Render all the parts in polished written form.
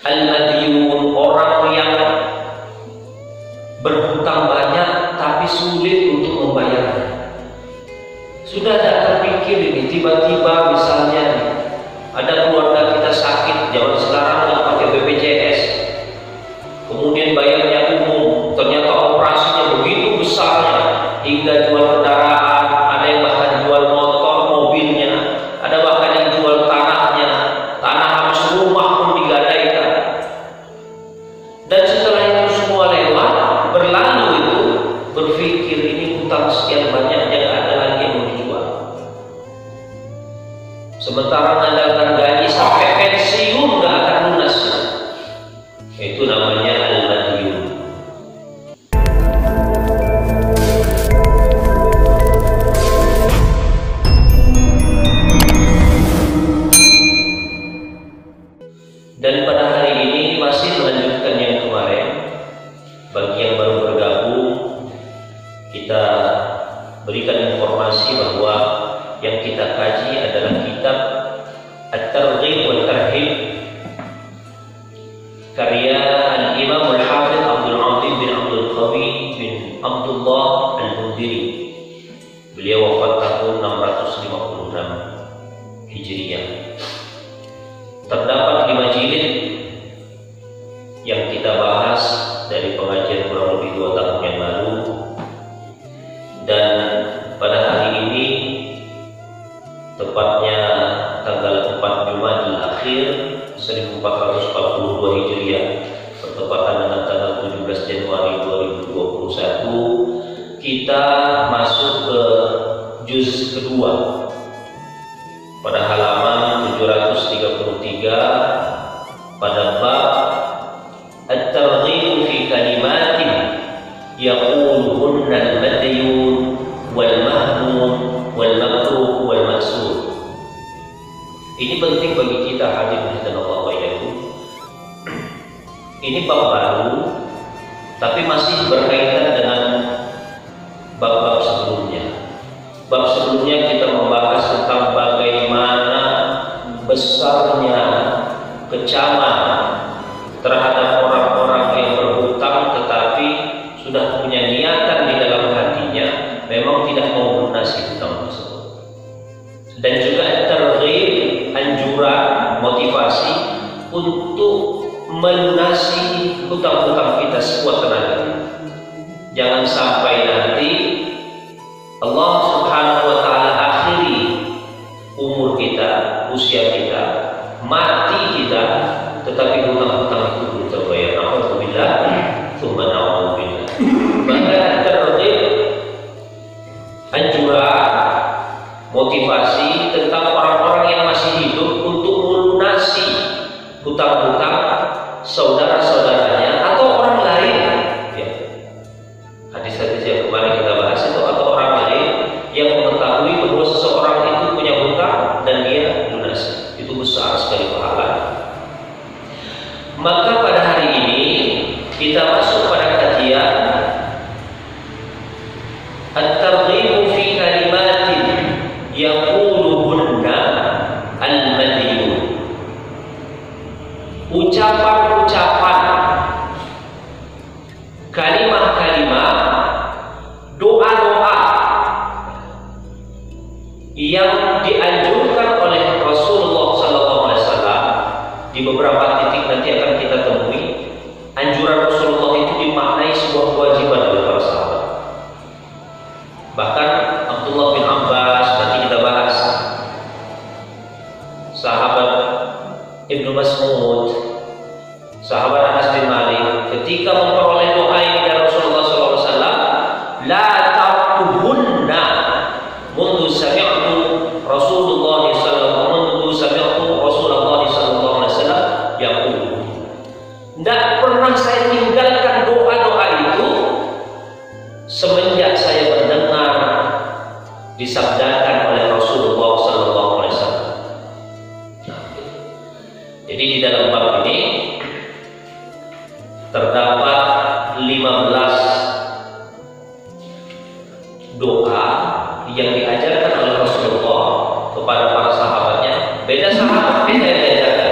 Al-madiyun, orang yang berhutang banyak tapi sulit untuk membayarnya. Sudah tidak terpikir ini, tiba-tiba misalnya nih, ada keluarga kita sakit, zaman sekarang nggak pakai BPJS, kemudian bayarnya umum, ternyata operasinya begitu besarnya hingga jual kendaraan, ada yang bahkan jual motor, mobilnya, ada bahkan yang jual tanahnya, tanah habis rumah pun digadaikan. Dan setelah itu semua lewat, berlalu itu, berpikir ini hutang sekian banyak yang ada lagi yang mau dijual. Sementara mengandalkan gaji sampai pensiun nggak akan lunas. Itu namanya al-madiyun. Dan pada hari ini masih melanjutkan yang kemarin. Bagi yang baru bergabung, kita berikan informasi bahwa yang kita kaji adalah kitab At-Targhib wa Tarhib karya Al-Imam Al-Hafidh Abdul Azim bin Abdul Qawi bin Abdullah Al-Mundiri. Beliau wafat tahun 656 Hijriah. Terdapat 5 jilid yang kita bahas dari pengajian kurang lebih 2 tahun yang lalu, dan pada hari ini tepatnya tanggal 4 Jumadil Akhir 1442 Hijriah bertepatan dengan tanggal 17 Januari 2021, kita masuk ke juz kedua pada halaman 733 pada bab At-Targhib fi kalimatin yaquluhunna al-madiyun wal mahmum wal makruh wal maksur. Ini penting bagi kita hadirin dan Allah wa'alaikum. Ini bab baru, tapi masih berkaitan dengan bab-bab sebelumnya. Bab sebelumnya kita membahas tentang bagaimana besarnya kecaman terhadap orang-orang yang berhutang tetapi sudah punya niatan di dalam hatinya memang tidak mau melunasi hutang tersebut. Dan juga targhib, anjuran, motivasi untuk melunasi hutang-hutang kita sekuat tenaga. Jangan sampai nanti Allah Subhanahu wa taala akhiri umur kita, usia kita, mati kita, tetapi hutang-hutang itu belum terbayar. Alhamdulillah, tsumma na'udzubillah. Maka targhib, anjuran, motivasi tentang orang-orang yang masih hidup untuk melunasi hutang-hutang saudara-saudaranya atau orang lain. Ya. Hadis-hadis yang kemarin kita bahas itu, atau orang lain yang mengetahui bahwa seseorang itu punya hutang dan dia lunasi. Itu besar sekali pahalanya. Maka pada hari ini kita masuk pada kajian At-Targhib fi kalimatin yaquluhunna al-madiyun. Ucapan-ucapan, kalimat-kalimat, doa-doa yang dianjurkan oleh Rasulullah SAW. Di beberapa titik nanti akan kita temui anjuran Rasulullah itu dimaknai sebuah kewajiban oleh para sahabat. Bahkan Abdullah bin Abbas, nanti kita bahas, sahabat Ibnu Mas'ud, sahabat Anas bin Malik, ketika memperoleh doa ini dari Rasulullah SAW, la taqbunna mundu sami'tu Rasulullah sallallahu alaihi wasallam yaqul. Tidak pernah saya tinggalkan doa-doa itu semenjak saya mendengar disabdakan oleh Rasulullah sallallahu alaihi wasallam. Jadi di dalam bab ini terdapat 15 doa yang diajarkan oleh Rasulullah kepada para sahabatnya. Beda sahabat beda yang diajarkan,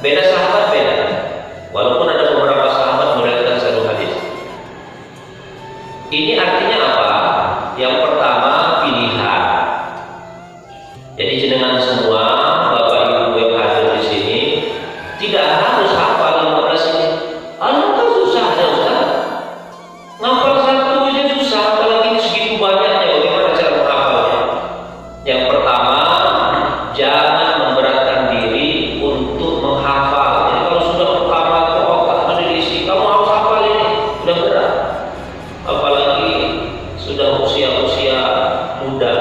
beda sahabat beda. Walaupun ada beberapa sahabat meriwayatkan satu hadis. Ini artinya apa? Yang pertama, pilihan. Jadi jenengan semua, Bapak Ibu yang hadir di sini, tidak harus hafal 15 ini. Alangkah susahnya Ustaz. Ngapal satu aja susah, apalagi segitu banyaknya. Bagaimana cara menghafalnya? Yang pertama, jangan memberatkan diri untuk menghafal. Jadi kalau sudah pertama ke otak ada diisi, kamu harus hafal ini, sudah berat. Apalagi sudah usia-usia muda,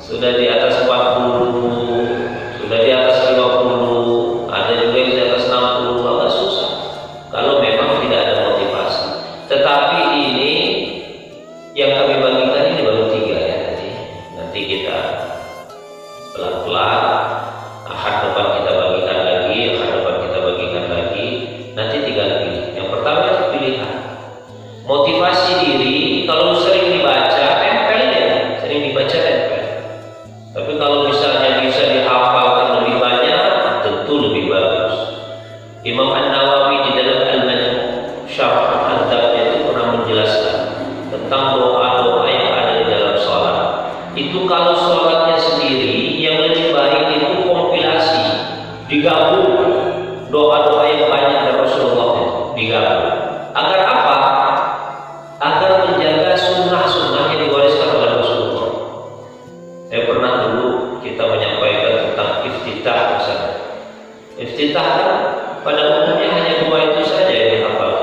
sudah di atas 40, sudah di atas 50, ada juga yang di atas 60, agak susah kalau memang tidak ada motivasi. Tetapi ini yang kami bagikan ini baru 3 ya, nanti kita pelan-pelan, ahad depan kita bagikan lagi, ahad depan kita bagikan lagi, nanti 3 lagi. Yang pertama itu pilihan, motivasi diri. Kalau sering dibaca tempel ya, sering dibaca tempel. Tapi kalau misalnya bisa dihafalkan lebih banyak, tentu lebih bagus. Imam An-Nawawi di dalam Al-Majmu' Syarh Al-Adab itu pernah menjelaskan tentang doa-doa yang ada di dalam sholat. Itu kalau sholatnya sendiri, yang lebih baik itu kompilasi, digabung doa-doa yang banyak dari Rasulullah itu digabung. Agar apa? Agar menjaga sunnah-sunnah yang diwariskan oleh Rasulullah. Saya pernah dulu kita menyampaikan tentang iftitah misalnya. Iftitah kan pada umumnya hanya 2 itu saja yang dihafal.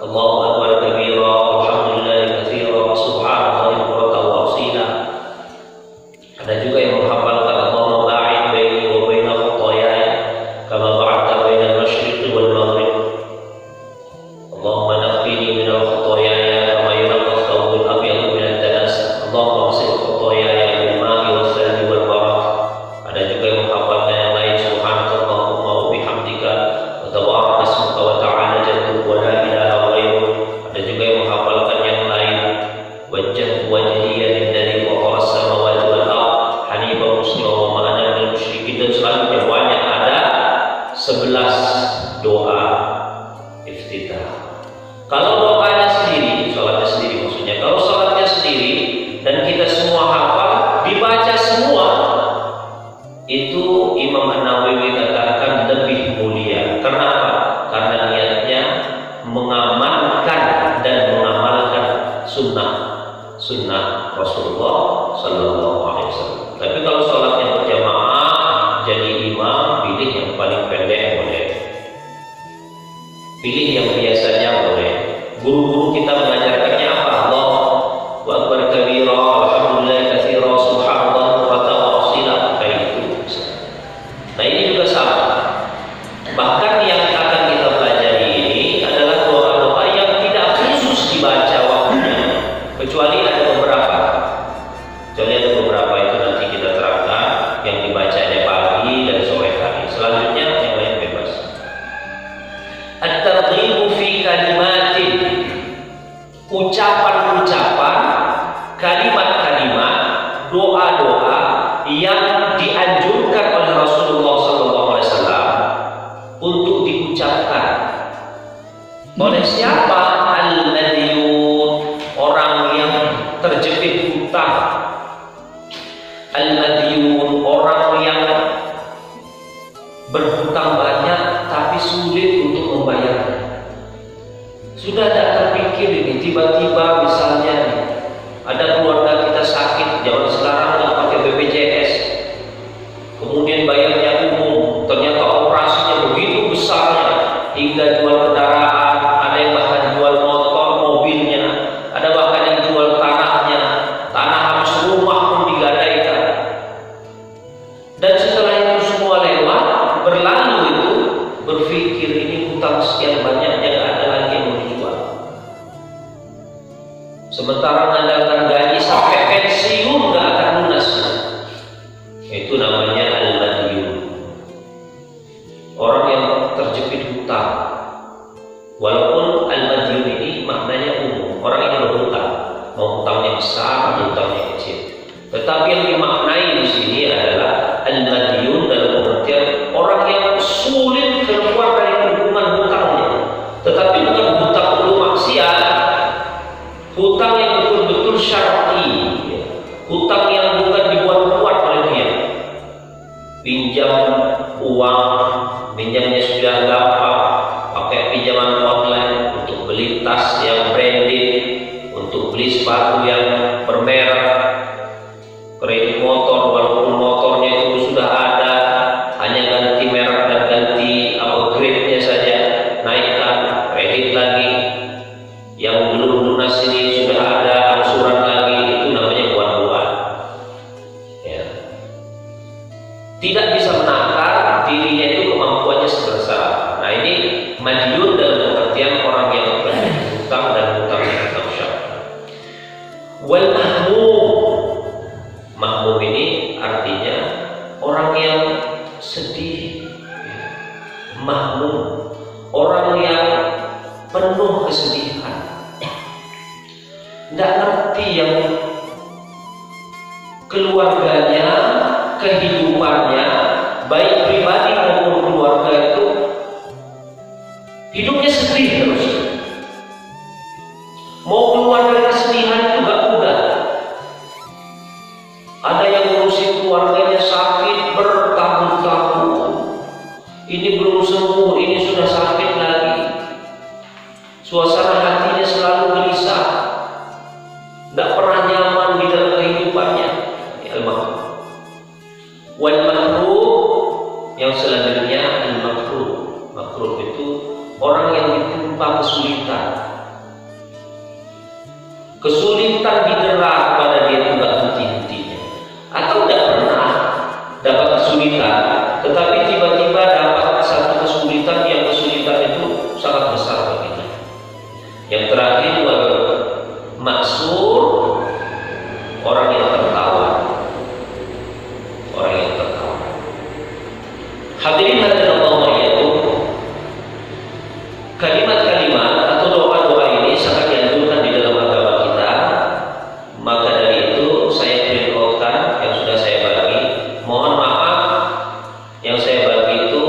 Allahu Akbar kabira, alhamdulillahi katsira, subhanallahi bukratan wa asila. Ada juga yang menghafalkan Allahumma ba'id baini wa baina khataaya kama ba'adta baina al-masyriqi wal maghrib. Allahumma naqqini min al-khataaya kama yunqqa ath-thawb al-abyad min ad-danas. Allahumma ighsil khataaya bil ma'i was salji wal barad. Ada juga yang menghafalkan yang lain, subhanakallahumma wa bihamdika wa tabaraka ismuka wa ta'ala jadduk wa la ilaha ghairuk. Ada juga yang menghafalkan yang lain, wajjahtu wajhiya lilladzi fatara as-samawati wal ardh hanifan musliman wa ma ana minal musyrikin, dan selanjutnya banyak. Ada 11 doa iftitah. Kalau doanya sendiri, sholatnya sendiri maksudnya, kalau sholatnya sendiri dan kita semua hafal, dibaca semua, itu Imam An-Nawawi katakan lebih mulia. Kenapa? Karena niatnya mengamankan dan mengamalkan sunnah Rasulullah Sallallahu Alaihi Wasallam. Tapi kalau sholatnya berjamaah, jadi imam, pilih yang paling pendek boleh, pilih yang biasanya boleh. Guru-guru kita mengajarkannya apa? Allahu Akbar kabira, alhamdulillahi katsira, subhanallahi bukratan wa asila, kayak itu. Nah ini juga sama. Bahkan yang akan kita pelajari ini adalah doa-doa yang tidak khusus dibaca waktunya, kecuali ada beberapa. Kecuali ada beberapa itu nanti kita terangkan yang dibacanya pagi dan sore hari. Selanjutnya yang lain bebas. At-targhibu fi kalimatin, ucapan-ucapan, kalimat-kalimat, doa-doa yang dianjurkan oleh Rasulullah SAW untuk diucapkan. Oleh siapa? Al-madiyun, orang yang terjepit hutang. Al-madiyun, orang yang berhutang banyak tapi sulit untuk membayarnya. Sudah tidak terpikir ini, tiba-tiba misalnya ada keluarga kita sakit, zaman sekarang nggak pakai BPJS, kemudian bayarnya umum, ternyata operasinya begitu besarnya hingga jual kendaraan, ada yang bahkan jual motor, mobilnya, ada bahkan yang jual tanahnya, tanah habis rumah pun digadaikan. Dan setelah itu semua lewat, berlalu itu, berpikir ini hutang sekian banyaknya, nggak ada lagi yang mau dijual. Sementara mengandalkan gaji sampai pensiun nggak akan lunas. Itu namanya al-madiyun, orang yang terjepit hutang. Walaupun al-madiyun ini maknanya umum, orang yang berhutang, mau hutangnya besar atau hutangnya kecil. Tetapi yang dimaknai di sini adalah al-madiyun dalam pengertian orang yang sulit keluar dari hutang yang betul-betul syar'i, ya. Hutang yang bukan dibuat-buat oleh dia. Pinjam uang, pinjamnya sudah gampang, pakai pinjaman online untuk beli tas yang branded, untuk beli sepatu yang bermerek, kredit motor walaupun motornya itu sudah ada, hanya ganti merek dan ganti upgrade-nya saja, naikkan kredit lagi. Yang belum lunas ini sudah ada angsuran lagi, itu namanya buat-buat, ya. Tidak bisa menakar dirinya itu kemampuannya sebesar. Nah, ini madiyun dalam pengertian orang yang berhutang dan hutang yang syar'i. Wal mahmum ini artinya orang yang sedih, mahmum, orang yang penuh kesedihan, tidak ngerti yang keluarganya, kehidupannya, baik pribadi maupun keluarga itu hidupnya sedih terus. Mau keluar dari kesedihan itu gak mudah. Ada yang ngurusin keluarganya sakit bertahun-tahun, ini belum sembuh, ini sudah sakit lagi. Suasana hatinya selalu gelisah, tidak pernah nyaman di dalam kehidupannya. Al-mahrum. Wal makruh yang selanjutnya al-makruh. Makruh itu orang yang ditimpa kesulitan. Kesulitan didera pada dia tidak henti-hentinya, atau tidak pernah dapat kesulitan, tetapi tiba-tiba dapat satu kesulitan yang kesulitan itu sangat besar baginya. Yang terakhir wal maksur, orang yang tertawa. Orang yang tertawa. Hadirin hadirat Allah, yaitu kalimat-kalimat atau doa-doa ini sangat dianjurkan di dalam agama kita. Maka dari itu saya beritahukan yang sudah saya bagi. Mohon maaf, yang saya bagi itu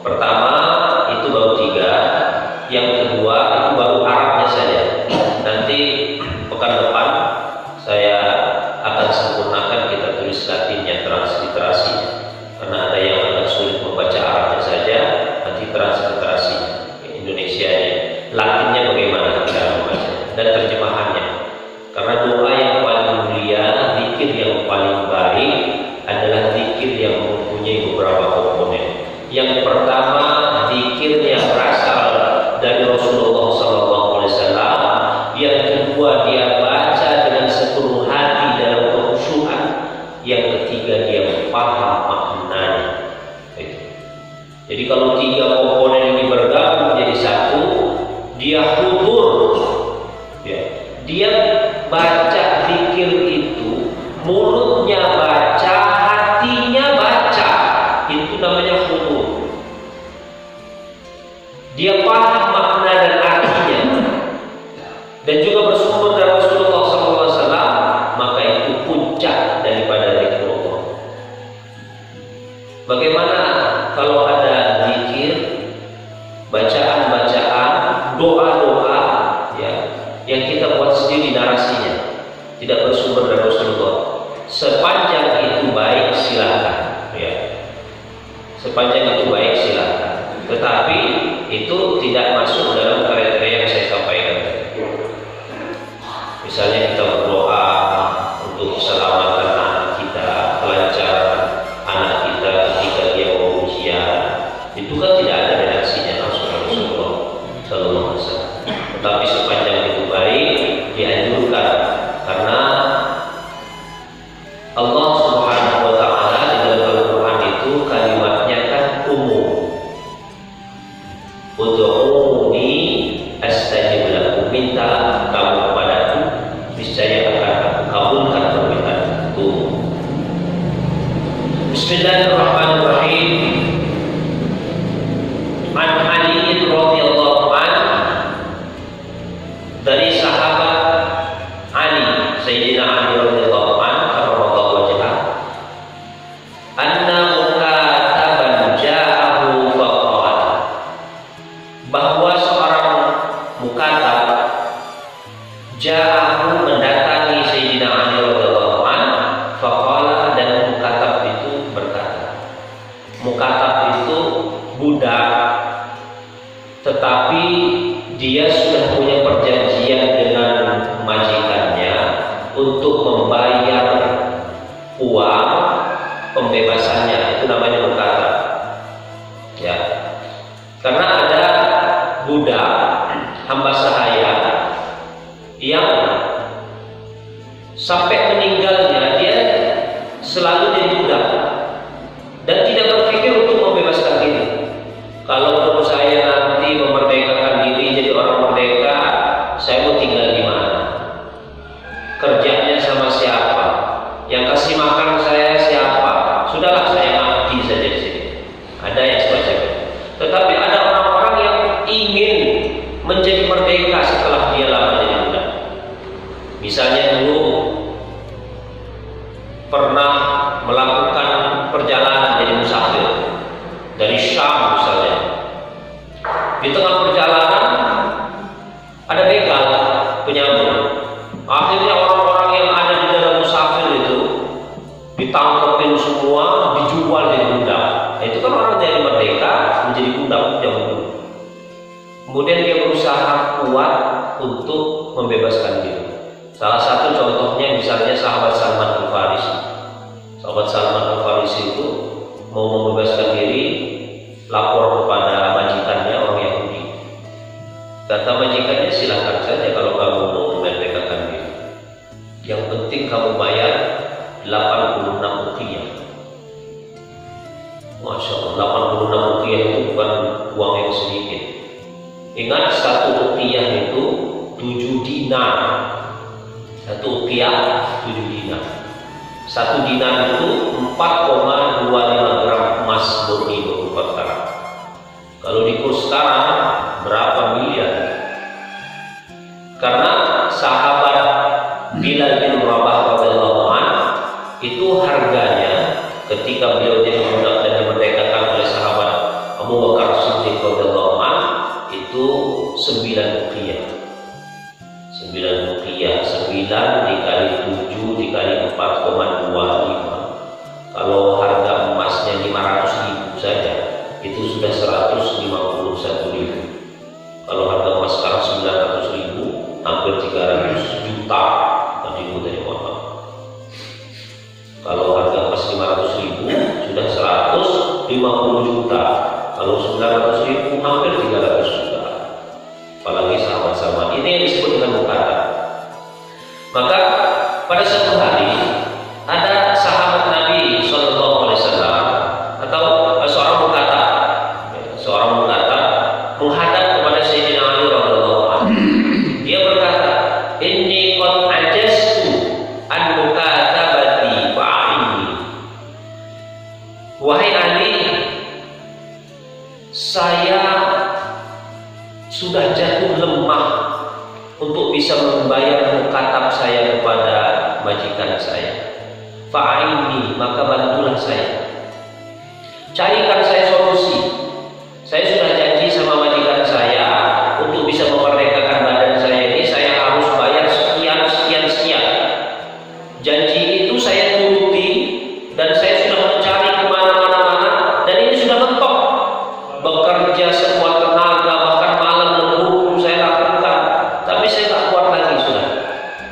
pertama itu baru 3, yang kedua itu baru Arabnya saja. Nanti pekan depan saya akan sempurnakan, kita tulis Latinnya, transliterasi, karena ada yang agak sulit membaca Arabnya saja. Nanti transliterasi Indonesianya, Latinnya bagaimana kita membaca, dan terjemahannya. Karena doa yang paling mulia, zikir yang paling baik adalah zikir yang mempunyai beberapa komponen. Yang pertama, zikir yang berasal dari Rasulullah SAW. Yang kedua, dia baca dengan sepenuh hati dalam kekhusyuan. Yang ketiga, dia paham maknanya. Jadi kalau 3 komponen ini bergabung jadi satu, dia hudur, ya. Dia baca zikir itu, mulutnya baca, hatinya baca, itu namanya hudur. Dia paham makna dan artinya, dan juga bersumber dari Rasulullah SAW, maka itu puncak daripada zikrullah. Bagaimana kalau ada zikir, bacaan-bacaan, doa-doa, ya, yang kita buat sendiri narasinya, tidak bersumber dari Rasulullah, sepanjang itu baik silakan, ya. Sepanjang itu baik silakan. Tetapi itu tidak masuk dalam kriteria yang saya sampaikan. Misalnya kita berdoa untuk keselamatan anak kita, kelancaran anak kita ketika dia mau ujian, itu kan tidak ada redaksinya langsung dari Rasulullah Sallallahu Alaihi Wasallam. Tetapi sepanjang itu baik, dianjurkan, karena Allah Subhanahu Wa Taala di dalam Al-Quran itu kalimatnya kan umum. Ud'uuni astajib lakum, minta kamu kepadaku, niscaya akan aku kabulkan permintaanmu. Bismillahirrahmanirrahim. An Ali radhiyallahu anhu, dari sahabat Ali, Sayyidina Ali radhiyallahu anhu, karramallahu wajhah, anna mukataban ja'ahu faqala, bahwa seorang mukatab ja'a budak, tetapi dia sudah punya perjanjian dengan majikannya untuk membayar uang pembebasannya, itu namanya mukatab. Ya, karena ada budak hamba sahaya yang sampai meninggalnya dia selalu jadi budak dan tidak berpikir untuk membebaskan diri. Kalau menurut saya nanti memerdekakan diri jadi orang merdeka, saya mau tinggal di mana? Kerjanya sama siapa? Yang kasih makan saya siapa? Sudahlah, saya mati saja di sini. Ada yang semacam itu. Tetapi ada orang-orang yang ingin menjadi merdeka setelah dia lama jadi budak. Misalnya dulu pernah melakukan perjalanan jadi musafir dari Syam misalnya. Di tengah perjalanan ada begal penyambung. Akhirnya orang-orang yang ada di dalam musafir itu ditangkapin semua, dijual jadi budak. Nah, itu kan orang dari merdeka menjadi budak zaman dulu. Kemudian dia berusaha kuat untuk membebaskan diri. Salah satu contohnya misalnya sahabat Salman Al-Farisi. Sahabat Salman Al-Farisi itu mau membebaskan diri, lapor kepada majikannya orang Yahudi. Kata majikannya, silahkan saja kalau kamu mau memerdekakan diri. Yang penting kamu bayar 86 uqiyah. Masya Allah, 86 uqiyah itu bukan uang yang sedikit. Ingat, satu uqiyah itu 7 dinar. Satu uqiyah 7 dinar. Satu dinar itu 4,25 gram emas murni 24 karat. Kalau di kurs sekarang berapa miliar? Karena sahabat Bilal bin Rabah radhiyallahu anhu itu harganya ketika beliau jadi budak dan dimerdekakan oleh sahabat Abu Bakar Siddiq radhiyallahu anhu itu 9 uqiyah. 9 uqiyah, 9 dikali 7 dikali 4,25. Kalau harga emasnya 500.000 saja, itu sudah 151.000. Kalau harga emas sekarang 900.000, hampir 300 juta tadi dari motor. Kalau harga emas 500.000 sudah 150 juta. Kalau 900.000 hampir 300 juta. Apalagi sahabat-sahabat ini yang disebut dengan mukatab. Maka pada suatu hari ada sahabat Nabi SAW atau seorang mukatab, menghadap kepada Sayyidina Ali radhiyallahu anhu. Dia berkata, "Inni qad ajaztu an mukatabati fa'ini." Wahai Ali, saya sudah jatuh lemah untuk bisa membayar mukatab saya kepada majikan saya. Fa'ini, maka bantulah saya. Carikan saya solusi. Saya sudah janji sama majikan saya untuk bisa memerdekakan badan saya ini, saya harus bayar sekian. Janji itu saya turuti dan saya sudah mencari kemana-mana dan ini sudah mentok. Bekerja sekuat tenaga, bahkan malam lembur saya lakukan, tapi saya tak kuat lagi sudah.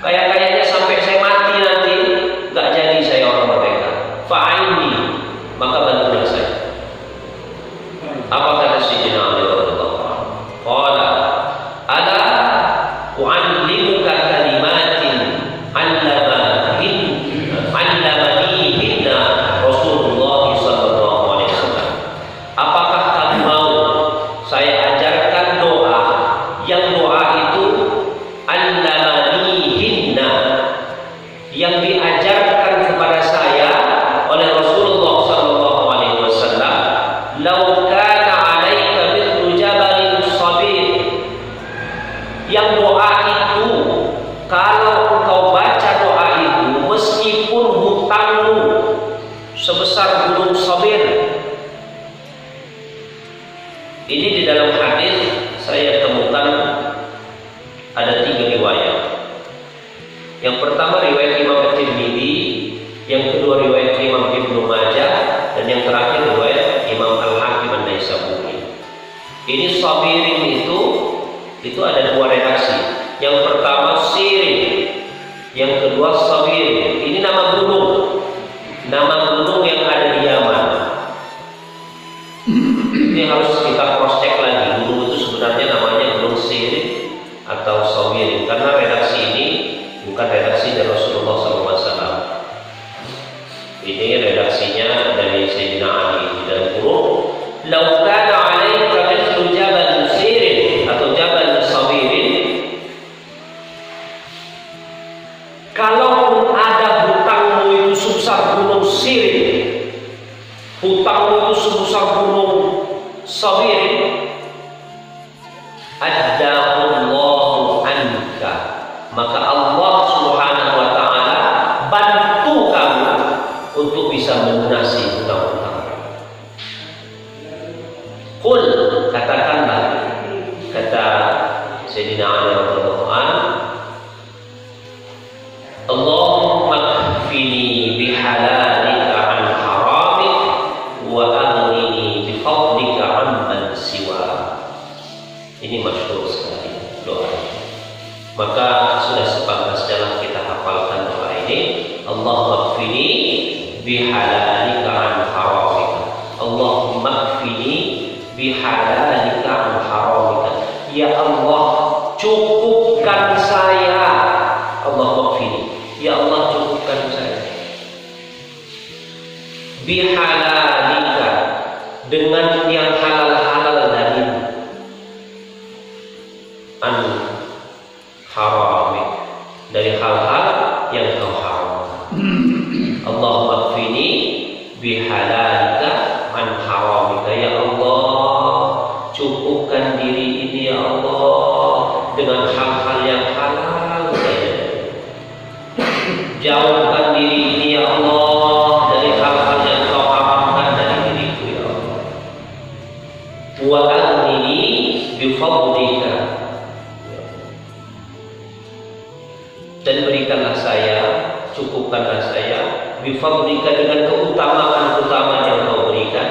Kayaknya sampai saya mati nanti nggak jadi saya orang merdeka. Fa'ini, maka bantulah saya. Apa kata Sayyidina Ali radhiyallahu anhu? Qala ala u'allimuka kalimatin 'allamanihinna Rasulullah sallallahu alaihi wasallam. Apakah kamu mau saya ajarkan doa yang doa itu 'allamanihinna, yang diajarkan kepada saya oleh Rasulullah sallallahu alaihi wasallam? Lau kana 'alaika mithlu jabalin sabir. Yang doa itu, kalau engkau baca doa itu, meskipun hutangmu sebesar gunung Sabir. Ini di dalam hadis saya temukan ada 3 riwayat. Yang pertama riwayat Imam At-Tirmidzi, yang kedua riwayat Imam Ibnu Majah, dan yang terakhir riwayat Imam Al-Hakim An-Naisaburi. Ini sabirin itu ada dua redaksi. Yang pertama sirin, yang kedua sabirin. Ini nama gunung yang ada di Yaman. Ini harus kita cross check lagi. Gunung itu sebenarnya namanya gunung sirin atau sabirin, karena redaksi ini bukan redaksi dari Rasulullah SAW. Ini redaksinya dari Sayyidina Ali dan Qur'an. Lau kana 'alaika mithlu jabal sirin atau jabal sabirin, kalaupun ada hutangmu itu sebesar gunung sirin, hutangmu itu sebesar gunung sabirin, addahullahu anka, maka Allah Subhanahu wa ta'ala bantu kamu untuk bisa melunasi hutang-hutang. Qul, katakanlah, kata Sayyidina Ali radhiyallahu anhu, Allahumma kfini bihalalika an haramik wa aghnini bifadlika amman siwa. Ini masyhur sekali doa. Maka sudah sepantasnya kita hafalkan doa ini. Allahumma kfini bihalalika an haramika. Allahumma kfini bihalalika an haramika. Ya Allah, cukupkan saya. Allahumma kfini, ya Allah, cukupkan saya. Bihalalika, dengan yang halal-halal darimu. An haramik, dari hal-hal yang kau haramkan. Allahumma kfini bihalalika an haramika. Ya Allah, cukupkan diri ini ya Allah dengan hal-hal yang halal saja. Jauhkan diri ini ya Allah dari hal-hal yang kau haramkan dari diriku ya Allah. Wa aghnini bifadlika, dan berikanlah saya, cukupkanlah saya, bifadlika, dengan keutamaan-keutamaan yang kau berikan,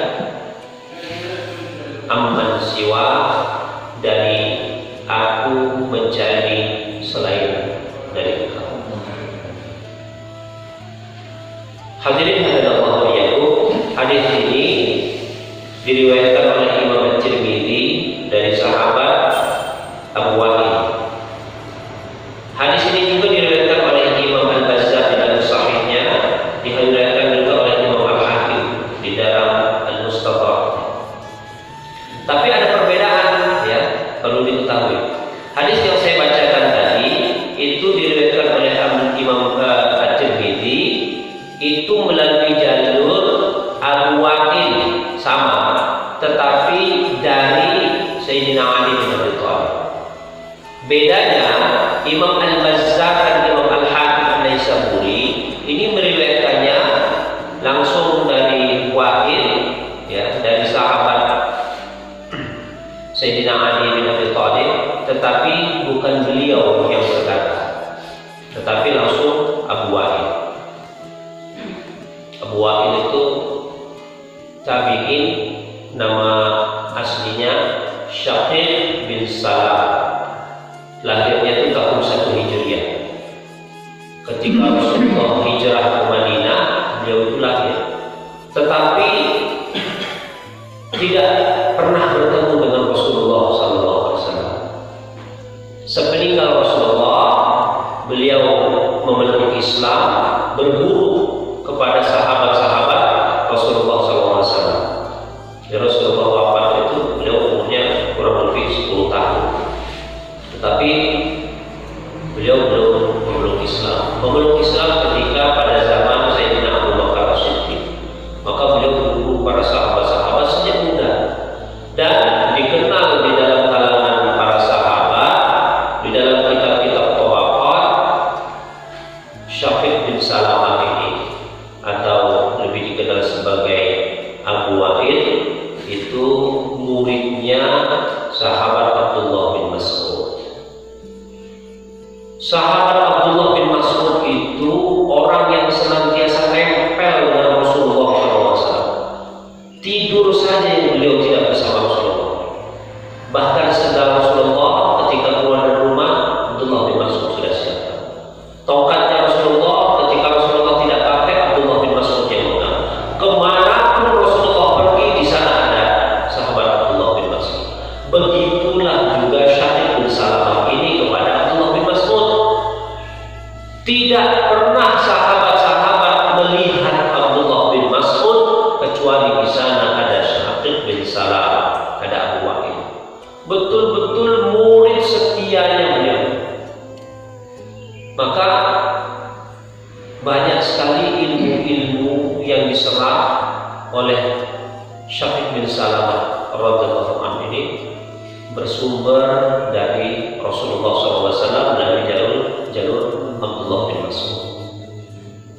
amman siwa, dari aku mencari selain dari engkau. Hadirin hadallahu wa iyyakum, hadis ini diriwayatkan oleh Imam At-Tirmidzi dari sahabat Abu Waqid. Hadis ini juga diriwayatkan oleh Imam Al-Bazzar di dalam sahihnya, diriwayatkan juga oleh Imam Al-Hakim di dalam Al-Mustadrak. Tapi ada perbedaan ya, perlu diketahui. Hadis yang saya bacakan tadi itu diriwayatkan oleh Imam At-Tirmidzi, itu melalui jalur Abu Waqid sama, tetapi dari Sayyidina Ali bin Abi Thalib. Bedanya Imam Al-Bazzar dan Imam Al-Hakim An-Naisaburi ini meriwayatkannya langsung dari Waqid ya, dari sahabat Sayyidina Ali bin Abi Thalib, tetapi bukan beliau yang berkata, tetapi langsung Abu Waqid. Abu Waqid itu tabi'in, nama aslinya Syaqiq bin Salam. Lahirnya itu tahun 1 Hijriah. Ketika Rasulullah hijrah ke Madinah, beliau itu lahir. Tetapi tidak pernah bertemu dengan Rasulullah SAW. Sepeninggal Rasulullah, beliau memeluk Islam, berguru kepada sahabat-sahabat Rasulullah SAW. Rasulullah wafat itu beliau umurnya kurang lebih 10 tahun. Tetapi beliau belum memeluk Islam. Memeluk Islam ketika pada zaman Sayyidina Abu Bakar As-Siddiq. Maka beliau berguru para sahabat-sahabat sejak muda, dan dikenal di dalam kalangan para sahabat, di dalam kitab-kitab Tabaqat, Syaqiq bin Salamah ini, atau lebih dikenal sebagai Abu Waqid, itu muridnya sahabat Abdullah bin Mas'ud. Sahabat Abdullah bin Mas'ud itu orang yang senantiasa nempel dengan Rasulullah SAW. Tidur saja yang beliau tidak bersama Rasulullah. Begitulah juga Syafiq bin Salamah ini kepada Abdullah bin Mas'ud. Tidak pernah sahabat-sahabat melihat Abdullah bin Mas'ud kecuali di sana ada Syafiq bin Salamah, ada Abu Waqid. Betul-betul murid setianya beliau. Maka banyak sekali ilmu-ilmu yang diserap oleh Syafiq bin Salamah radhiyallahu anhu ini bersumber dari Rasulullah SAW dari jalur Abdullah bin Mas'ud.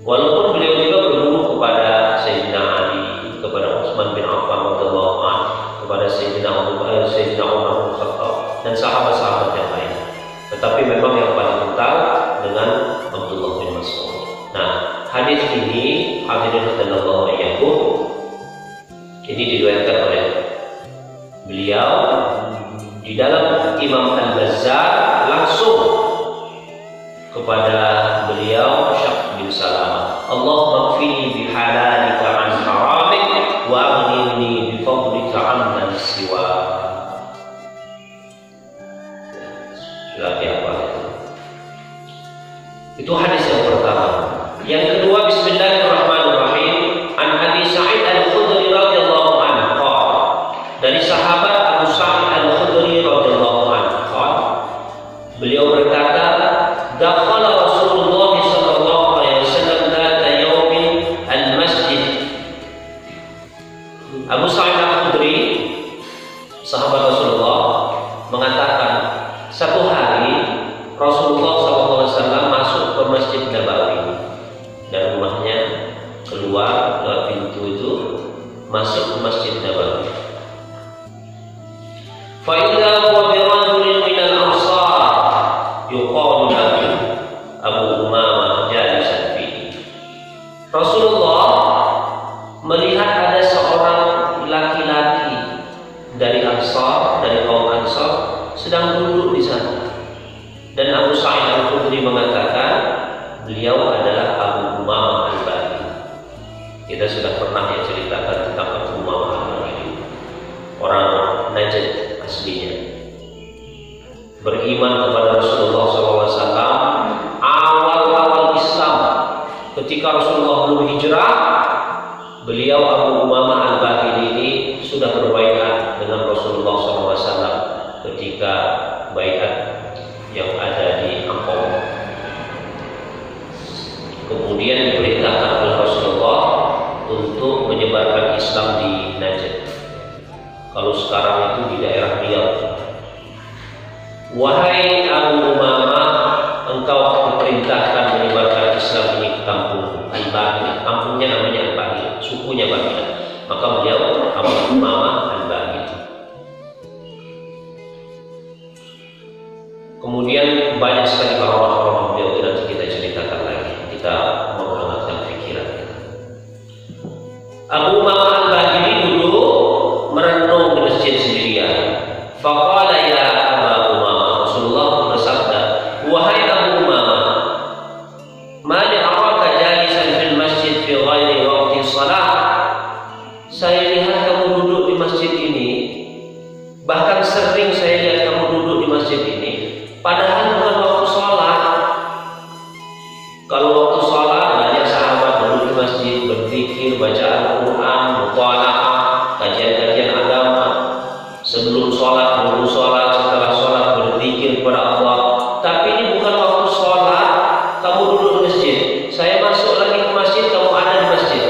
Walaupun beliau juga berguru kepada Sayyidina Ali, kepada Utsman bin Affan radhiyallahu anhu, kepada Sayyidina Umar bin Khattab dan sahabat-sahabat yang lain. Tetapi memang yang paling kental dengan Abdullah bin Mas'ud. Nah, hadis ini hadirin radhiyallahu anhu ini diriwayatkan oleh beliau di dalam Imam Al-Bazzar langsung kepada beliau Syafiq bin Salamah. Allahumma kfini bihalalika an haramik wa aghnini bifadlika amman siwa. Itu hadis yang pertama. Yang kedua, bismillahirrahmanirrahim. An Abi Sa'id Al-Khudri radhiyallahu anhu qala, dari sahabat Abu Sa'id Al-Khudri radhiyallahu anhu qala, beliau berkata, dakhala Rasulullah sallallahu alaihi wasallam dzata yaumin al-masjid. Abu Sa'id Al-Khudri, sahabat Rasulullah, mengatakan satu hari Rasulullah SAW masuk ke Masjid Nabawi dan rumahnya, keluar lewat pintu itu masuk ke Masjid Nabawi. Fa idza huwa bi rajulin min al-ansar yuqalu lahu Abu Umamah jalisan fihi. Rasulullah melihat ada seorang laki-laki dari Ansar, dari kaum Ansar sedang duduk di sana. Dan Abu Sa'id Al-Khudri mengatakan beliau adalah Abu Umamah Al-Bahili. Kita sudah pernah ceritakan tentang Abu Umamah Al-Bahili, orang Najd aslinya, beriman kepada Rasulullah SAW awal-awal Islam. Ketika Rasulullah belum hijrah, beliau Abu Umamah Al-Bahili ini sudah berbaiat dengan Rasulullah SAW ketika baiat yang ada di Ampong. Kemudian diperintahkan oleh Rasulullah untuk menyebarkan Islam di Najd. Kalau sekarang itu di daerah Riyadh. Wahai Abu Umamah, engkau diperintahkan menyebarkan Islam ini ke kampung Al-Bahili. Kampungnya namanya Al-Bahili, sukunya Bahili. Maka beliau Abu Umamah Al-Bahili. Kemudian banyak sekali karomah-karomah beliau itu nanti kita ceritakan lagi. Kita menghangatkan pikiran kita. Abu Umamah Al-Bahili duduk merenung di masjid sendirian. Faqala ya Abu Umamah, Rasulullah bersabda, wahai Abu Umamah, ma li araka jalisan fil masjid fi ghairi waqti shalah. Saya lihat kamu duduk di masjid ini, bahkan sering saya lihat kamu duduk di masjid ini, padahal bukan waktu sholat. Kalau waktu sholat banyak sahabat duduk di masjid berzikir, baca Al-Quran, muthala'ah, kajian-kajian agama. Sebelum sholat, sebelum sholat, setelah sholat berzikir kepada Allah. Tapi ini bukan waktu sholat, kamu duduk di masjid. Saya masuk lagi ke masjid, kamu ada di masjid.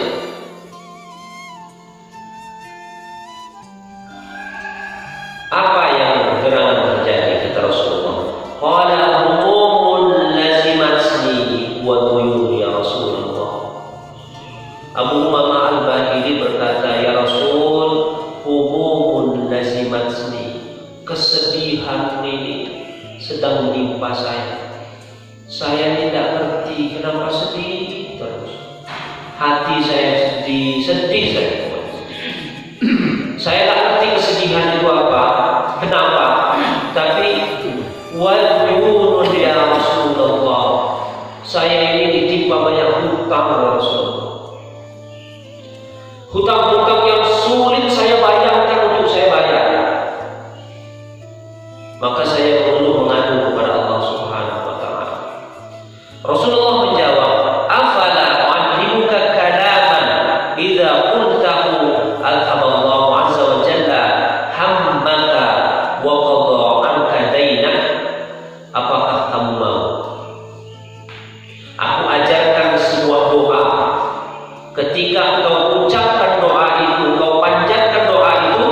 Apa yang gerangan terjadi kata Rasulullah? Qala humumun lazimatni wa duyun ya Rasulullah. Abu Umamah Al-Bahili berkata, ya Rasul, humumun lazimatni, kesedihan ini sedang menimpa saya. Saya tidak ngerti kenapa sedih terus. Hati saya sedih saya. Saya tak ngerti kesedihan itu apa, kenapa. Tapi wajibun ya Rasulullah, saya ini ditimpa banyak hutang ya Rasulullah. Hutang-hutang yang sulit saya bayarkan untuk saya bayar. maka saya perlu mengadu kepada Allah Subhanahu wa taala. Rasulullah menjawab, afala u'allimuka kalaman idza qultahu alhamallahu azza wa jalla hammaka wa qada anka dainak. Apakah kamu mau aku ajarkan sebuah doa? Ketika engkau ucapkan doa itu, engkau panjatkan doa itu,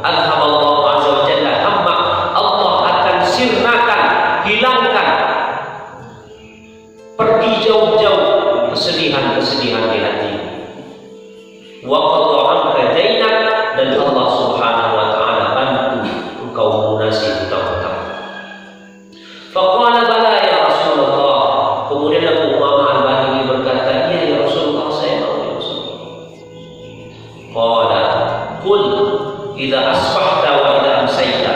alhamallahu azza wa jalla hamma, Allah akan sirnakan, hilangkan, pergi jauh-jauh kesedihan-kesedihan di hati. Wa qada anka dainak, dan Allah Subhanahu wa taala bantu engkau melunasi hutang-hutang. Faqala bala ya Rasulullah. Kemudian Abu Umamah Al-Bahili berkata, iya ya Rasulullah, saya mau ya Rasulullah. Qala qul idza asbahta wa idza amsayta.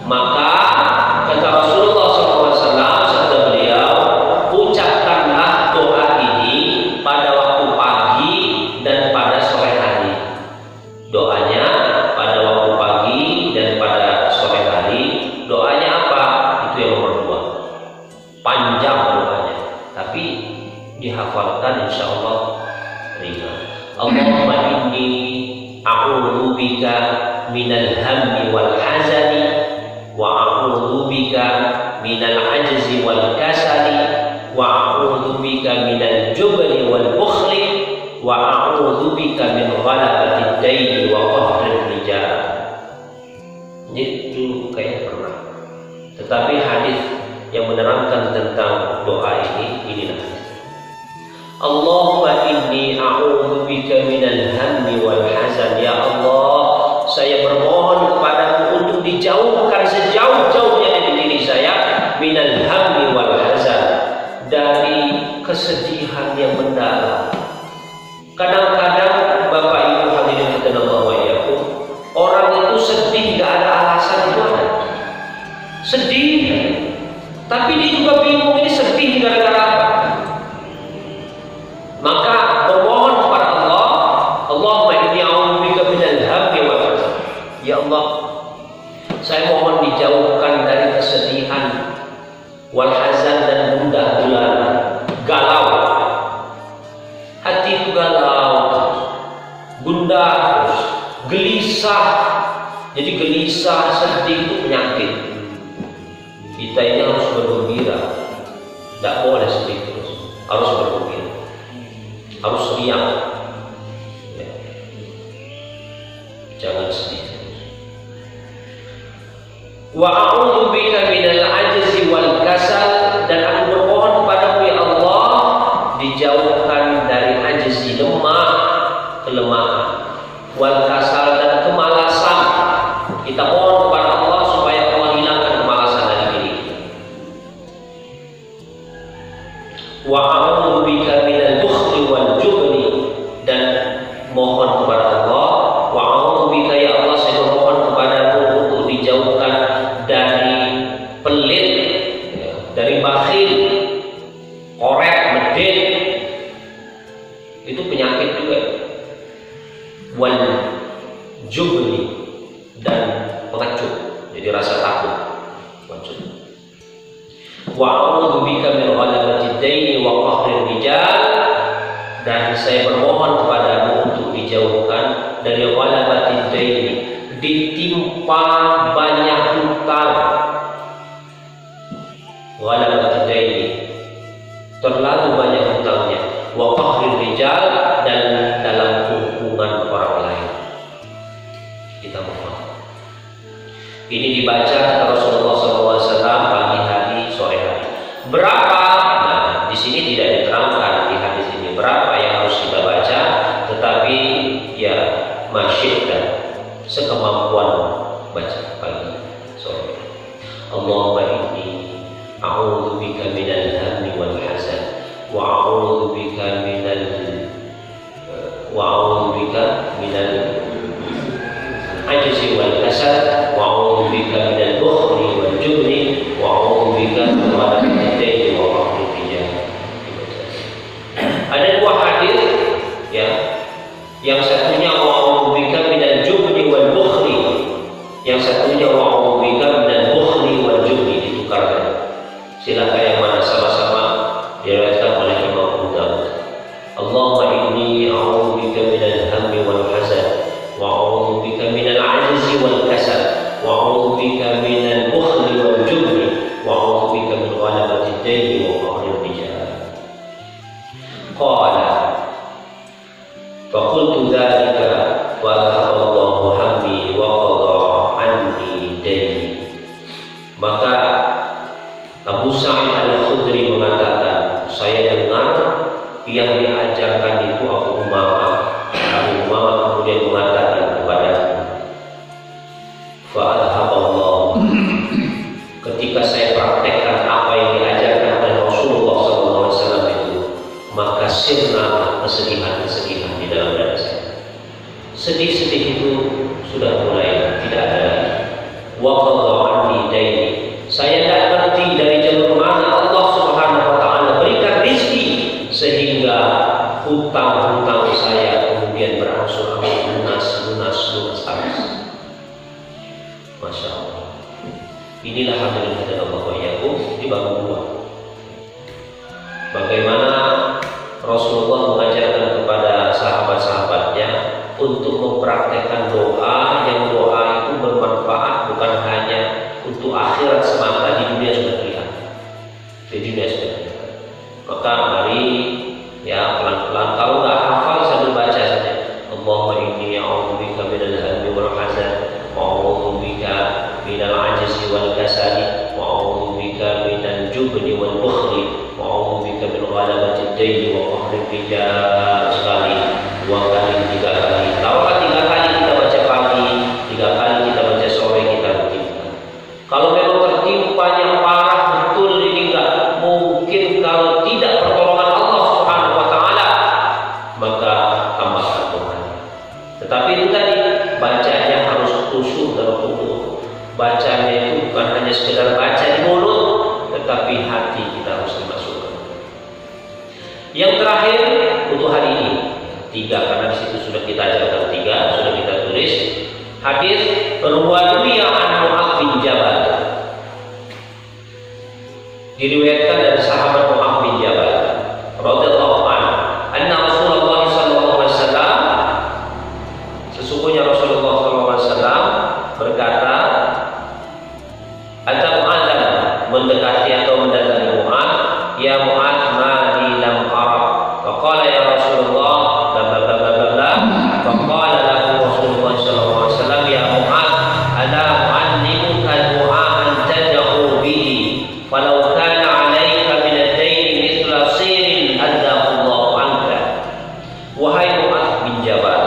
Maka kata Rasulullah SAW, sabda beliau, ucapkanlah doa ini pada waktu pagi dan pada sore hari. Doanya pada waktu pagi dan pada sore hari. Doanya apa? Itu yang nomor 2. Panjang doanya, tapi dihafalkan insyaallah ringan. Allahumma inni a'udzu bika minal hammi wal hazani wa a'udzu bika minal ajzi wal kasali wa a'udzu bika minal jubni wal bukhli wa a'udzu bika min ghalabatid daini wa qahrir rijal. Itu kayak pernah. Tetapi hadis yang menerangkan tentang doa inilah. Allahumma inni a'udzu bika minal hammi wal hazan. Ya Allah, saya bermohon kepadamu untuk dijauhkan sejauh-jauhnya dari diri saya minal hammi wal hazan, dari kesedihan yang mendalam. Kadang-kadang Bapak Ibu hadirin radhiyallahu anhum, orang itu sedih gak ada alasan itu ada. Sedih, tapi dia juga bingung ini sedih gara-gara apa. Maka bermohon kepada Allah, Allahumma inni a'udzubika minal hammi wal hazan. Ya Allah, saya mohon dijauhkan dari kesedihan wal hazan dan gundah gulana, galau. Hati galau, gundah, gelisah. Jadi gelisah, sedih itu penyakit. Kita ini harus bergembira, tidak boleh sedih terus, harus bergembira, harus riang, ya. Jangan sedih terus. Wa a'udzu bika minal ajzi wal kasal, dan aku bermohon kepadamu ya Allah, dijauhkan dari ajzi, lemah, kelemahan, wal kasal, dan kemalasan. Kita mohon kepada Allah supaya Allah hilangkan kemalasan dari diri kita. Wa a'udzu bika minal bukhli wal jubni, dan mohon kepada Allah, wa a'udzu bika ya Allah, saya memohon kepadamu untuk dijauhkan dari pelit, dari bakhil, korek, medit. Itu penyakit juga. Wal jubni, dan pengecut, jadi rasa takut, pengecut. Wa a'udzu bika min ghalabatid daini wa qahrir rijal, dan saya bermohon kepadamu untuk dijauhkan dari ghalabatid daini, ditimpa banyak hutang. Ghalabatid daini, terlalu banyak hutangnya. Wa qahrir rijal, dan dalam hubungan orang lain. Kita mohon. Ini dibaca kata Rasulullah SAW pagi hari, sore hari. Berapa? Nah, di sini tidak diterangkan di hadis ini berapa yang harus kita baca, tetapi ya masyidah, sekemampuan baca pagi, sore. Allahumma inni a'udzu bika minal hammi wal hazan wa a'udzu bika minal ajzi wal kasal wa a'udzu bika minal bukhli wal jubni wa a'udzu bika min ghalabatid daini wa qahrir rijal. Ada dua hadis ya. Yang satunya wa a'udzu bika minal jubni wal bukhli, yang satunya wa a'udzu bika minal Silakan yang mana sama-sama diriwayatkan oleh Imam Abu Dawud. Allahumma inni a'udzubika minal hammi wal hazan wa a'udzubika minal 'ajzi wal kasal wa a'udzubika minal bukhli wal jubni wa a'udzubika min ghalabati ad-dayn wa qahri ar-rijal. Qala fa qultu dzalika wa dhahaba Allahu hammi wa qada 'anni dayni. Maka Abu Sa'id Al-Khudri mengatakan, saya dengar yang diajarkan itu Abu Umamah. Abu Umamah kemudian mengatakan kepadaku, fa'adhaballah, ketika saya praktekkan apa yang diajarkan oleh Rasulullah SAW itu, maka sirna kesedihan-kesedihan di dalam dada saya. Sedih-sedih itu sudah mulai tidak ada lagi. Wa qadha 'anni daini, saya tidak ngerti dari jalur mana Allah Subhanahu wa taala berikan rezeki sehingga hutang-hutang saya kemudian berangsur-angsur lunas habis. Masya Allah. Inilah hadirin dan Allah wa iyyakum di bab 2. Bagaimana Rasulullah mengajarkan kepada sahabat-sahabatnya untuk mempraktekkan doa, yang doa itu bermanfaat bukan hanya untuk akhirat semata, di dunia sudah kelihatan. Di dunia sudah kelihatan. Maka mari ya pelan-pelan, kalau nggak hafal sambil baca saja. Allahumma inni a'udzubika minal hammi wal hazan wa a'udzubika minal 'ajzi wal kasali wa a'udzubika minal jubni wal bukhli wa a'udzubika min ghalabati ad-dayn wa qahri ar-rijal. Sekali, 2 kali, 3 kali. Taruhlah 3 kali kita baca pagi, 3 kali kita baca sore, kita rutinkan. Kalau memang tertimpanya parah betul ini enggak mungkin, kalau tidak pertolongan Allah Subhanahu wa taala, maka tambahkan Tuhan. Tetapi itu tadi, bacanya harus khusyuk dan khudu. Bacanya itu bukan hanya sekedar baca di mulut, tetapi hati kita harus dimasukkan. Yang terakhir untuk hari ini 3, karena di situ sudah kita ajarkan 3, sudah kita tulis. Hadis Ruwaiya an Mu'adz bin Jabal, diriwayatkan dari sahabat Mu'adz bin Jabal radhiyallahu anhu, anna Rasulullah sallallahu alaihi wasallam, sesungguhnya Rasulullah sallallahu alaihi wasallam berkata, ada Mu'adz mendekati atau mendatangi Mu'adz, ya Mu'adz ma li lam ara, faqala ya Rasulullah faqala lahu Rasulullah sallallahu alaihi wasallam, ya Mu'adz ala u'allimuka du'aan tad'u bihi falau kana 'alaika min ad-dayn mithla sirin addahu Allah 'anka. Wahai Mu'adz bin Jabal,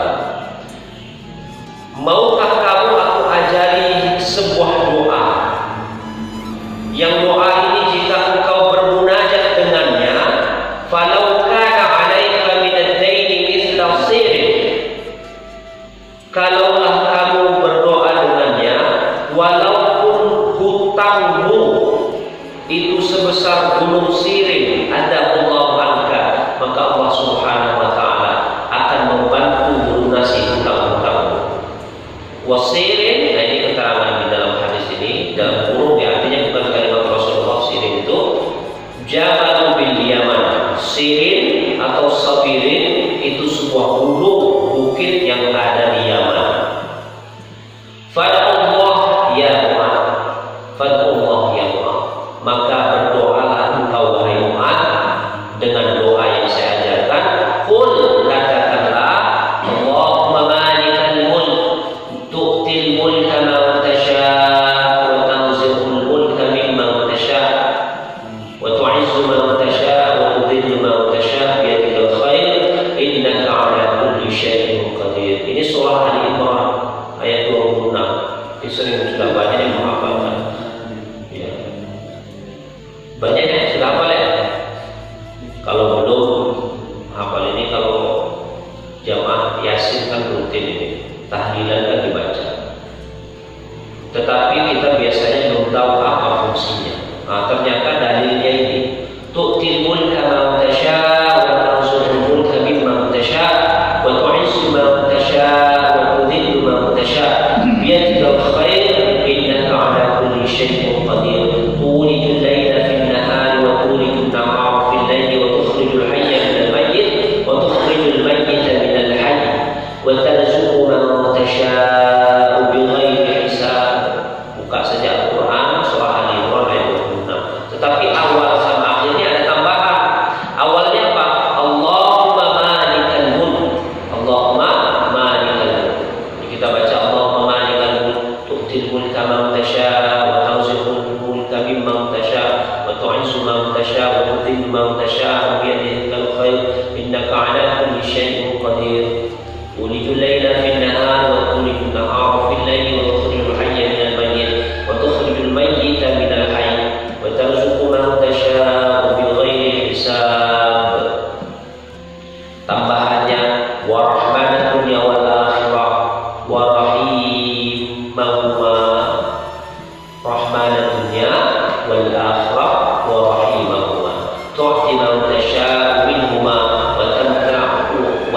maukah kamu aku ajari sebuah doa, yang doa ini jika engkau bermunajat dengannya, falau kana 'alaika min ad-dayn mithla sirin, kalaulah kamu berdoa dengannya, walaupun hutangmu itu sebesar gunung Sirin, ada Allah anka, maka Allah Subhanahu wa taala akan membantu melunasi hutang-hutangmu. Wasirin, nah ini keterangan di dalam hadis ini, dalam kurung, artinya bukan kalimat Rasulullah. Sirin itu Jabal bil Yaman. Sirin atau Sabirin itu sebuah gunung, bukit yang ada di Yaman. Fad'ullah ya Mu'adz, fad'ullah ya Mu'adz, maka berdoalah engkau wahai Mu'adz dengan doa yang saya ajarkan. Qul, katakanlah, Allahumma malikal mulk tu'til mulka man tasha' wa tanzi'ul mulka mimman tasha' wa tu'izzu man tasha' wa tudhillu man tasha' bi yadikal khair innaka 'ala kulli syai'in qadir. Ini surah Ali Imran ayat 26. Ini sering sudah banyak yang menghafalkan. Ya. Banyak yang sudah hafal ya. Kalau belum hafal ini, kalau jamaah Yasin kan rutin ini, tahlilan kan dibaca. Tetapi kita biasanya belum tahu apa fungsinya. Nah, ternyata dalilnya ini, tu'til mulka man tasha' wa tanzilul mulka mimman tasha' wa tu'izzu man tasha' wa tudhillu man tasha' biyadikal khair innaka 'ala kulli syai'in qadir. Tulijul laila fin nahar Buka saja Al-Quran surah Al-Imran ayat 26. Tetapi awal sama akhirnya ada tambahan. Awalnya apa? Allahumma malikal mulk. Allahumma malikal mulk. Kita baca Allahumma malikal mulk, tu'til mulka man tasha wa tanzi'ul mulka mimman tasha wa tu'izzu man tasha wa tudhillu man tasha bi yadikal khair innaka 'ala kulli syai'in qadir. Tulijul laila fin nahar wa tulijul nahara fil laili wa tukhrijul hayya minal mayyit wa tukhrijul mayyita minal hayy wa tarzuqu man tasha'u bighairi hisab. Tambahannya wa rahmatud dunya wal akhirah wa rahimahuma. Rahmatud dunya wal akhirah wa rahimahuma. Tu'ti man tasha'u minhuma wa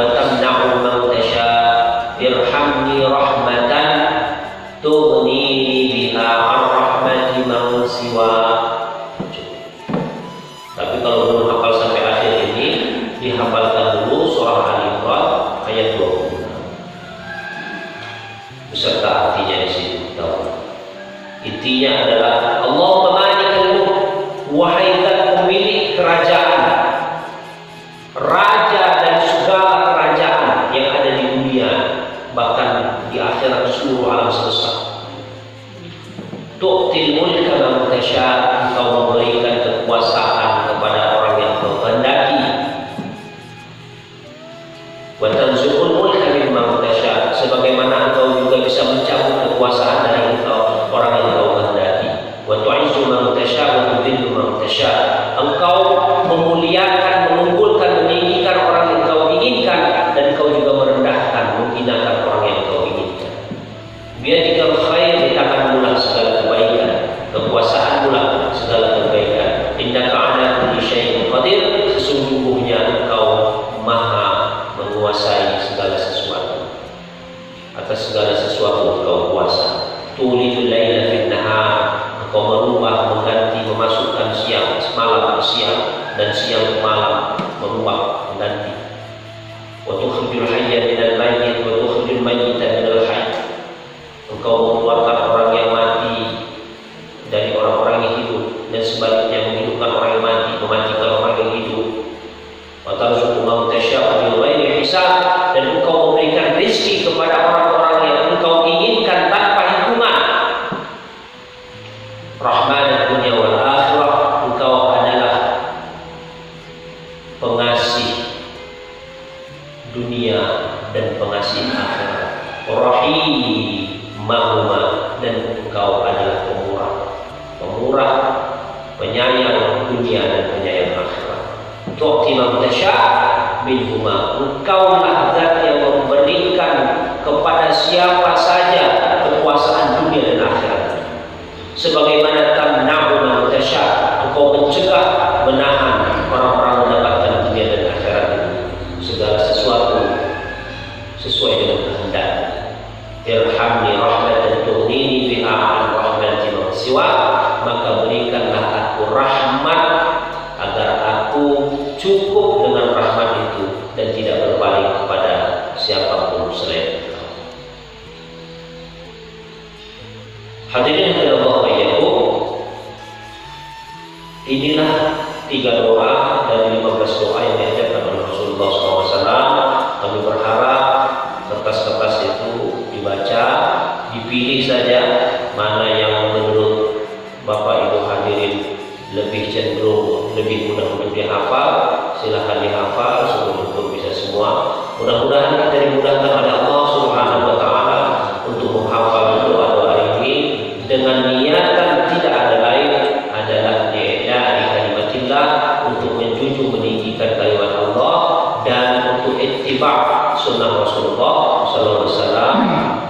tamna'u man tasha'u. Irhamni rahmatan tughnini biha an rahmati man siwa. Tapi kalau belum hafal sampai akhir ini, dihafalkan dulu surah Al-Imran ayat 26 beserta artinya di situ. Intinya adalah Allahumma malikal mulk, wahai zat pemilik kerajaan, raja dan segala kerajaan yang ada di dunia, bahkan di akhirat seluruh alam semesta. Tu'til mulka man tasha, engkau memberikan kekuasaan kepada orang yang kau kehendaki. Wa tanzu'ul mulka mimman tasha, sebagaimana engkau juga bisa mencabut kekuasaan dari engkau orang yang kau kehendaki. Wa tu'izzu man tasha wa tudhillu man tasha, engkau memuliakan, menunggulkan, meninggikan orang yang kau inginkan, dan engkau juga merendahkan, menghinakan orang yang kau inginkan. Biyadikal khair, di tanganmu lah segala kebaikan, kekuasaan pula segala kebaikan. Innaka 'ala kulli syai'in qadir, sesungguhnya engkau maha menguasai segala sesuatu. Atas segala sesuatu engkau kuasa. Tulijul laila fin nahar, engkau merubah, mengganti, memasukkan siang malam ke siang dan siang ke malam, merubah, mengganti. Wa tukhrijul hayya minal mayyit wa tukhrijul mayyita minal hayy, engkau mengeluarkan orang yang mati dari orang-orang yang hidup, dan sebaliknya menghidupkan orang yang mati, mematikan orang yang hidup. Wa tarzuqu man tasha'u bighairi hisab, dan engkau memberikan rezeki kepada orang-orang yang engkau inginkan tanpa hitungan. Rahmatud dunya wal akhirah, engkau adalah pengasih dunia dan pengasih akhirat. Rahimahuma, dan engkau adalah pemurah, penyayang dunia dan penyayang akhirat. Tu'ti man tasha' minhuma, engkaulah zat yang memberikan kepada siapa saja kekuasaan dunia dan akhirat. Sebagaimana tamna'u man tasha', engkau mencegah, menahan orang-orang mendapatkan dunia dan akhirat ini. Segala sesuatu sesuai dengan kehendak. Irhamni rahmatan tughnini biha an rahmati man siwa, maka berikanlah aku rahmat agar aku cukup dengan rahmat itu dan tidak berbalik kepada siapapun selain engkau. Hadirin yang Allah iyyakum, inilah 3 doa dari 15 doa yang diajarkan oleh Rasulullah SAW. Kami berharap kertas-kertas itu dibaca, dipilih saja mana yang menurut Bapak Ibu hadirin lebih cenderung, lebih mudah untuk dihafal. Silahkan dihafal, semoga bisa semua. Mudah-mudahan kita dimudahkan oleh Allah Subhanahu wa Ta'ala untuk menghafal doa-doa ini dengan niatan tidak ada lain adalah li'ila'i kalimatillah, untuk menjunjung meninggikan kalimat Allah dan untuk ittiba' sunnah Rasulullah SAW,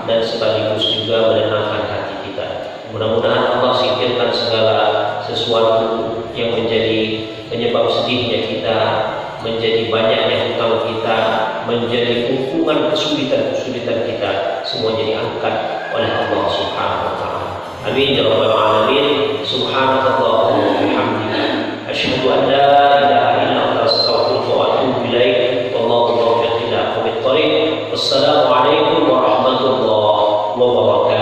dan sekaligus juga menenangkan hati kita. Mudah-mudahan Allah singkirkan segala sesuatu yang menjadi penyebab sedihnya kita, menjadi banyaknya hutang kita, menjadi hukuman kesulitan-kesulitan kita, semuanya diangkat oleh Allah Subhanahu wa Ta'ala. Amin ya rabbal alamin. Subhanakallahumma wa bihamdika, asyhadu an la ilaha illa anta, astaghfiruka wa atubu ilaik. Wallahu muwaffiq ila aqwamit thoriq. Wassalamu alaikum warahmatullahi wabarakatuh.